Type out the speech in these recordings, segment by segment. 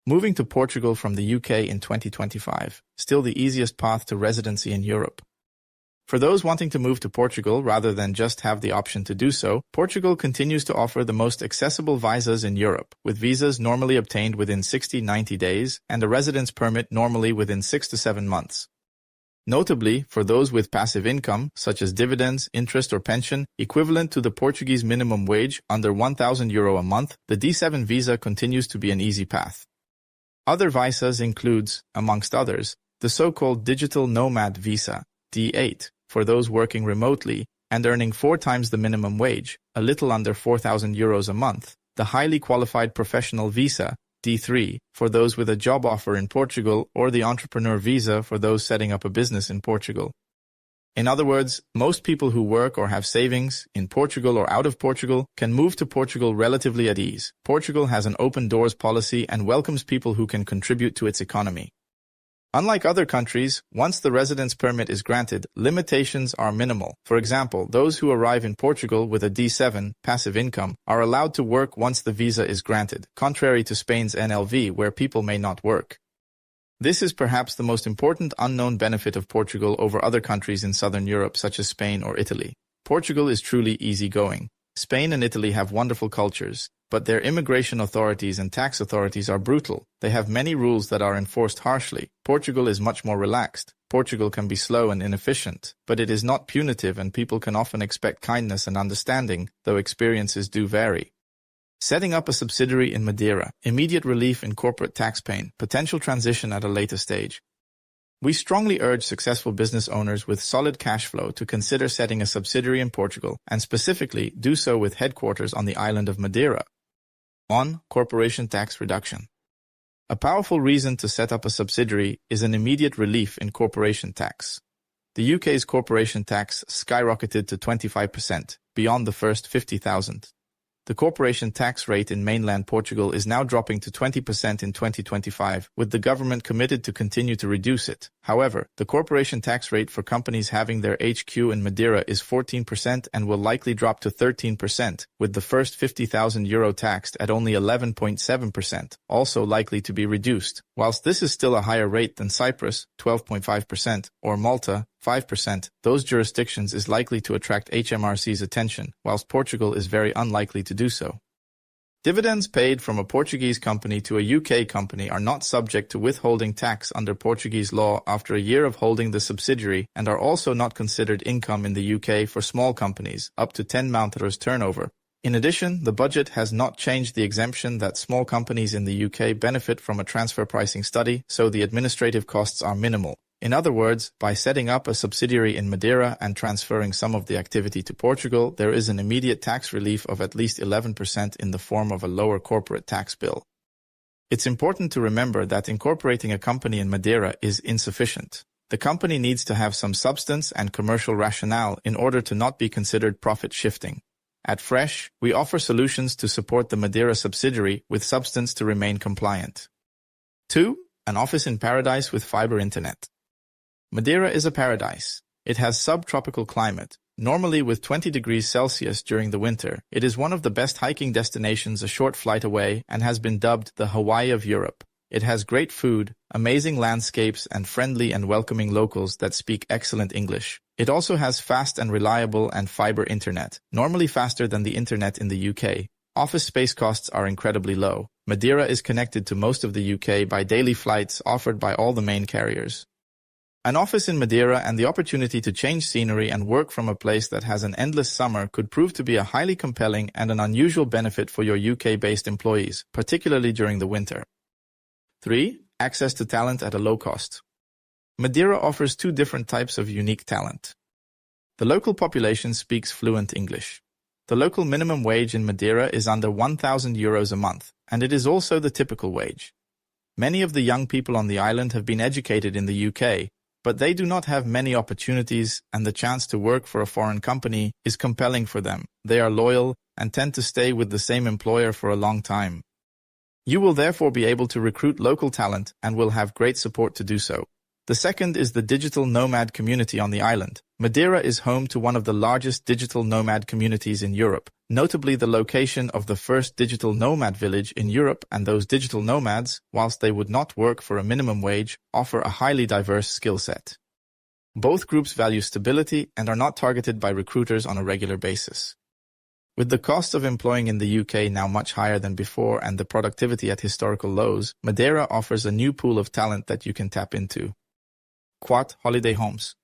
Moving to Portugal from the UK in 2025, still the easiest path to residency in Europe. For those wanting to move to Portugal rather than just have the option to do so, Portugal continues to offer the most accessible visas in Europe, with visas normally obtained within 60-90 days and a residence permit normally within 6 to 7 months. Notably, for those with passive income, such as dividends, interest or pension, equivalent to the Portuguese minimum wage under €1,000 a month, the D7 visa continues to be an easy path. Other visas includes, amongst others, the so-called digital nomad visa, D8, for those working remotely and earning 4 times the minimum wage, a little under €4,000 a month, the highly qualified professional visa, D3, for those with a job offer in Portugal, or the entrepreneur visa for those setting up a business in Portugal. In other words, most people who work or have savings, in Portugal or out of Portugal, can move to Portugal relatively at ease. Portugal has an open doors policy and welcomes people who can contribute to its economy. Unlike other countries, once the residence permit is granted, limitations are minimal. For example, those who arrive in Portugal with a D7 passive income are allowed to work once the visa is granted, contrary to Spain's NLV where people may not work. This is perhaps the most important unknown benefit of Portugal over other countries in southern Europe such as Spain or Italy. Portugal is truly easygoing. Spain and Italy have wonderful cultures, but their immigration authorities and tax authorities are brutal. They have many rules that are enforced harshly. Portugal is much more relaxed. Portugal can be slow and inefficient, but it is not punitive and people can often expect kindness and understanding, though experiences do vary. Setting up a subsidiary in Madeira, immediate relief in corporate tax pain, potential transition at a later stage. We strongly urge successful business owners with solid cash flow to consider setting a subsidiary in Portugal, and specifically do so with headquarters on the island of Madeira. 1. Corporation tax reduction. A powerful reason to set up a subsidiary is an immediate relief in corporation tax. The UK's corporation tax skyrocketed to 25%, beyond the first 50,000. The corporation tax rate in mainland Portugal is now dropping to 20% in 2025, with the government committed to continue to reduce it. However, the corporation tax rate for companies having their HQ in Madeira is 14% and will likely drop to 13%, with the first €50,000 taxed at only 11.7%, also likely to be reduced. Whilst this is still a higher rate than Cyprus, 12.5%, or Malta, 5%, those jurisdictions is likely to attract HMRC's attention, whilst Portugal is very unlikely to do so. Dividends paid from a Portuguese company to a UK company are not subject to withholding tax under Portuguese law after a year of holding the subsidiary and are also not considered income in the UK for small companies, up to 10 euros turnover. In addition, the budget has not changed the exemption that small companies in the UK benefit from a transfer pricing study, so the administrative costs are minimal. In other words, by setting up a subsidiary in Madeira and transferring some of the activity to Portugal, there is an immediate tax relief of at least 11% in the form of a lower corporate tax bill. It's important to remember that incorporating a company in Madeira is insufficient. The company needs to have some substance and commercial rationale in order to not be considered profit shifting. At Fresh, we offer solutions to support the Madeira subsidiary with substance to remain compliant. 2. An office in paradise with fiber internet. Madeira is a paradise. It has subtropical climate, normally with 20 degrees Celsius during the winter. It is one of the best hiking destinations a short flight away and has been dubbed the Hawaii of Europe. It has great food, amazing landscapes, and friendly and welcoming locals that speak excellent English. It also has fast and reliable and fiber internet, normally faster than the internet in the UK. Office space costs are incredibly low. Madeira is connected to most of the UK by daily flights offered by all the main carriers. An office in Madeira and the opportunity to change scenery and work from a place that has an endless summer could prove to be a highly compelling and an unusual benefit for your UK-based employees, particularly during the winter. 3. Access to talent at a low cost. Madeira offers 2 different types of unique talent. The local population speaks fluent English. The local minimum wage in Madeira is under €1,000 a month, and it is also the typical wage. Many of the young people on the island have been educated in the UK, but they do not have many opportunities, and the chance to work for a foreign company is compelling for them. They are loyal and tend to stay with the same employer for a long time. You will therefore be able to recruit local talent and will have great support to do so. The second is the digital nomad community on the island. Madeira is home to one of the largest digital nomad communities in Europe, notably the location of the first digital nomad village in Europe, and those digital nomads, whilst they would not work for a minimum wage, offer a highly diverse skill set. Both groups value stability and are not targeted by recruiters on a regular basis. With the cost of employing in the UK now much higher than before and the productivity at historical lows, Madeira offers a new pool of talent that you can tap into. Quat Holiday Homes.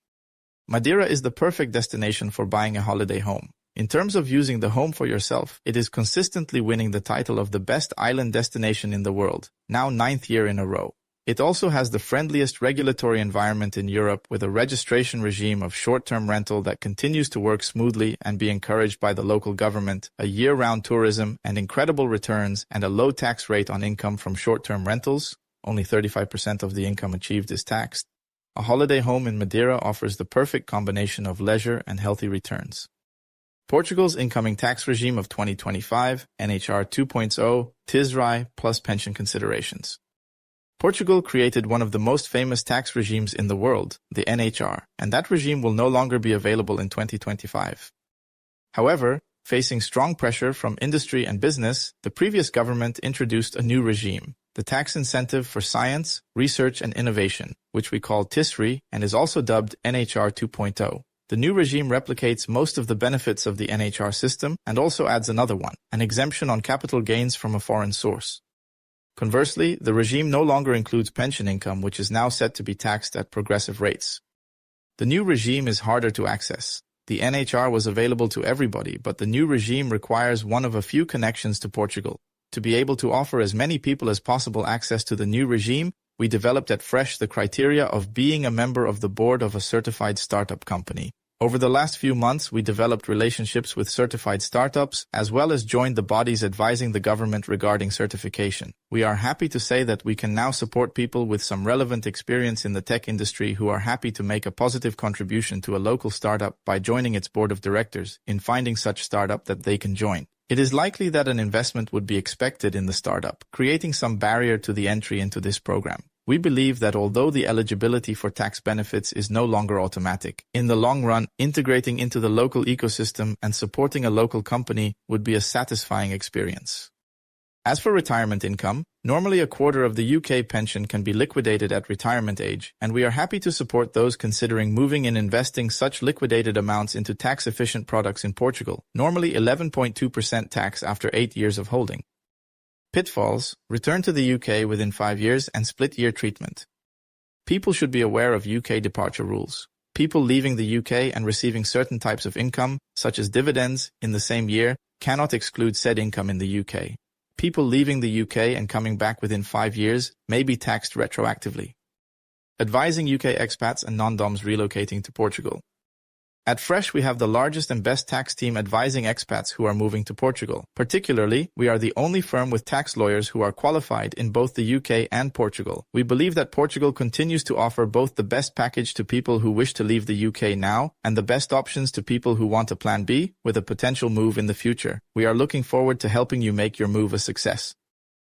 Madeira is the perfect destination for buying a holiday home. In terms of using the home for yourself, it is consistently winning the title of the best island destination in the world, now 9th year in a row. It also has the friendliest regulatory environment in Europe with a registration regime of short-term rental that continues to work smoothly and be encouraged by the local government, a year-round tourism and incredible returns, and a low tax rate on income from short-term rentals. Only 35% of the income achieved is taxed. A holiday home in Madeira offers the perfect combination of leisure and healthy returns. Portugal's incoming tax regime of 2025, NHR 2.0, TISRI plus pension considerations. Portugal created one of the most famous tax regimes in the world, the NHR, and that regime will no longer be available in 2025. However, facing strong pressure from industry and business, the previous government introduced a new regime, the Tax Incentive for Science, Research and Innovation, which we call TISRI and is also dubbed NHR 2.0. The new regime replicates most of the benefits of the NHR system and also adds another one, an exemption on capital gains from a foreign source. Conversely, the regime no longer includes pension income, which is now set to be taxed at progressive rates. The new regime is harder to access. The NHR was available to everybody, but the new regime requires one of a few connections to Portugal. To be able to offer as many people as possible access to the new regime, we developed at Fresh the criteria of being a member of the board of a certified startup company. Over the last few months, we developed relationships with certified startups, as well as joined the bodies advising the government regarding certification. We are happy to say that we can now support people with some relevant experience in the tech industry who are happy to make a positive contribution to a local startup by joining its board of directors in finding such startup that they can join. It is likely that an investment would be expected in the startup, creating some barrier to the entry into this program. We believe that although the eligibility for tax benefits is no longer automatic, in the long run, integrating into the local ecosystem and supporting a local company would be a satisfying experience. As for retirement income, normally a quarter of the UK pension can be liquidated at retirement age, and we are happy to support those considering moving and investing such liquidated amounts into tax-efficient products in Portugal, normally 11.2% tax after 8 years of holding. Pitfalls: return to the UK within 5 years and split-year treatment. People should be aware of UK departure rules. People leaving the UK and receiving certain types of income, such as dividends, in the same year, cannot exclude said income in the UK. People leaving the UK and coming back within 5 years may be taxed retroactively. Advising UK expats and non-DOMs relocating to Portugal. At Fresh, we have the largest and best tax team advising expats who are moving to Portugal. Particularly, we are the only firm with tax lawyers who are qualified in both the UK and Portugal. We believe that Portugal continues to offer both the best package to people who wish to leave the UK now and the best options to people who want a plan B with a potential move in the future. We are looking forward to helping you make your move a success.